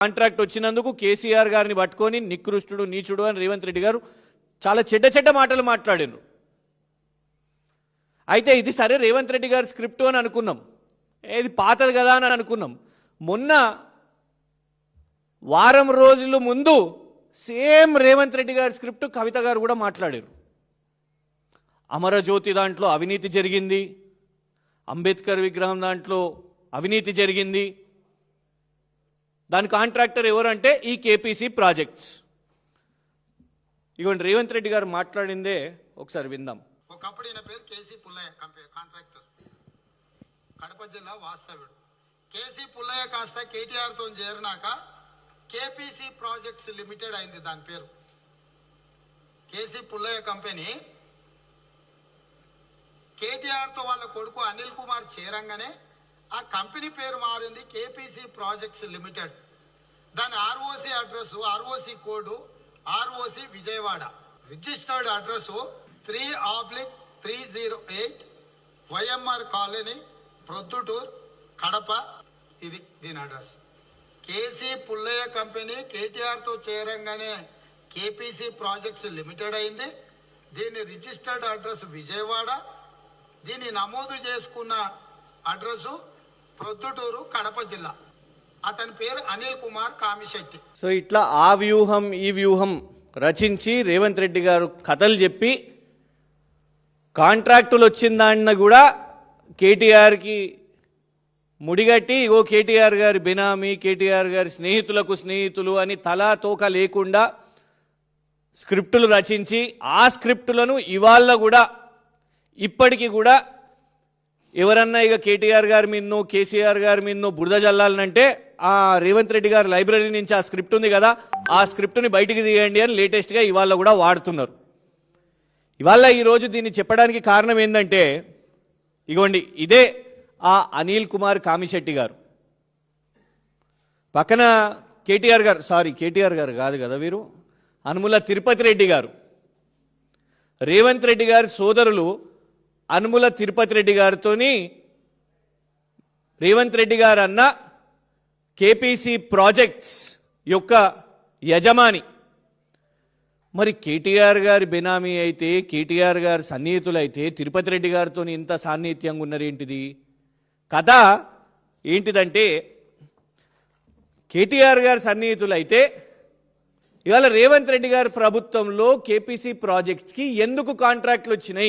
Contract వచ్చినందుకు కేసీఆర్ గారిని పట్టుకొని నికృష్టుడు నీచుడు అని రేవంత్ రెడ్డి గారు చాలా చెడ్డ మాటలు మాట్లాడారు. అయితే ఇది సరే రేవంత్ రెడ్డి గారి స్క్రిప్ట్ అని అనుకున్నాం, ఇది పాతది కదా అని అనుకున్నాం. మొన్న వారం రోజుల ముందు సేమ్ రేవంత్ రెడ్డి గారి స్క్రిప్ట్ కవిత గారు కూడా మాట్లాడారు. అమరజ్యోతి దాంట్లో అవినీతి జరిగింది, అంబేద్కర్ విగ్రహం దాంట్లో అవినీతి జరిగింది, దాని కాంట్రాక్టర్ ఎవరంటే ఈ కేపీసీ ప్రాజెక్ట్స్. ఇగోండి రేవంత్ రెడ్డి గారు మాట్లాడిందే ఒకసారి విందాం. ఒకప్పుడు ఈయన పేరు కేసీ పుల్లయ్య, కాంట్రాక్టర్, కడప జిల్లా వాస్తవ్యుడు. కేసీ పుల్లయ్య కాస్త కేటీఆర్ తో చేరినాక కేపీసీ ప్రాజెక్ట్స్ లిమిటెడ్ అయింది దాని పేరు. కేసీ పుల్లయ్య కంపెనీ కేటీఆర్ తో వాళ్ళ కొడుకు అనిల్ కుమార్ చేరంగానే ఆ కంపెనీ పేరు మారింది కేపీసీ ప్రాజెక్ట్స్ లిమిటెడ్. దాని ROC address, ROC code ROC Vijayawada, registered address 3/308 YMR colony, Proddatur, Kadapa. ఇది దీని address. KC Pullaiah company KTR తో చేరంగానే కేపీసీ ప్రాజెక్ట్స్ లిమిటెడ్ అయింది. దీని రిజిస్టర్డ్ అడ్రస్ విజయవాడ, దీన్ని నమోదు చేసుకున్న అడ్రస్ ప్రొద్దుటూరు, కడప జిల్లా. అతని పేరు అనిల్ కుమార్ కామిశెట్టి. సో ఇట్లా ఆ వ్యూహం ఈ వ్యూహం రచించి రేవంత్ రెడ్డి గారు కథలు చెప్పి కాంట్రాక్టులు వచ్చిందాన్న కూడా కేటీఆర్కి ముడిగట్టి ఇగో కేటీఆర్ గారి బినామీ, కేటీఆర్ గారి స్నేహితులకు స్నేహితులు అని తలా తోక లేకుండా స్క్రిప్టులు రచించి ఆ స్క్రిప్టులను ఇవాళ కూడా ఇప్పటికీ కూడా ఎవరన్నా ఇక కేటీఆర్ గారి మీదనో కేసీఆర్ గారి మీదనో బురద జల్లాలనంటే ఆ రేవంత్ రెడ్డి గారి లైబ్రరీ నుంచి ఆ స్క్రిప్ట్ ఉంది కదా, ఆ స్క్రిప్ట్ని బయటికి తీయండి అని లేటెస్ట్గా ఇవాళ కూడా వాడుతున్నారు. ఇవాళ ఈరోజు దీన్ని చెప్పడానికి కారణం ఏంటంటే ఇగోండి ఇదే ఆ అనిల్ కుమార్ కామిశెట్టి గారు. పక్కన కేటీఆర్ గారు కాదు కదా వీరు, అనుముల తిరుపతి రెడ్డి గారు. రేవంత్ రెడ్డి గారి సోదరులు అనుముల తిరుపతి రెడ్డి గారితోని రేవంత్ రెడ్డి గారు అన్న కేపీసీ ప్రాజెక్ట్స్ యొక్క యజమాని. మరి కేటీఆర్ గారి బెనామీ అయితే, కేటీఆర్ గారి సన్నిహితులైతే తిరుపతి రెడ్డి గారితో ఇంత సాన్నిహిత్యంగా ఉన్నారేంటిది? కథ ఏంటిదంటే కేటీఆర్ గారి సన్నిహితులైతే ఇవాళ రేవంత్ రెడ్డి గారి ప్రభుత్వంలో కేపీసీ ప్రాజెక్ట్స్కి ఎందుకు కాంట్రాక్ట్లు వచ్చినాయి?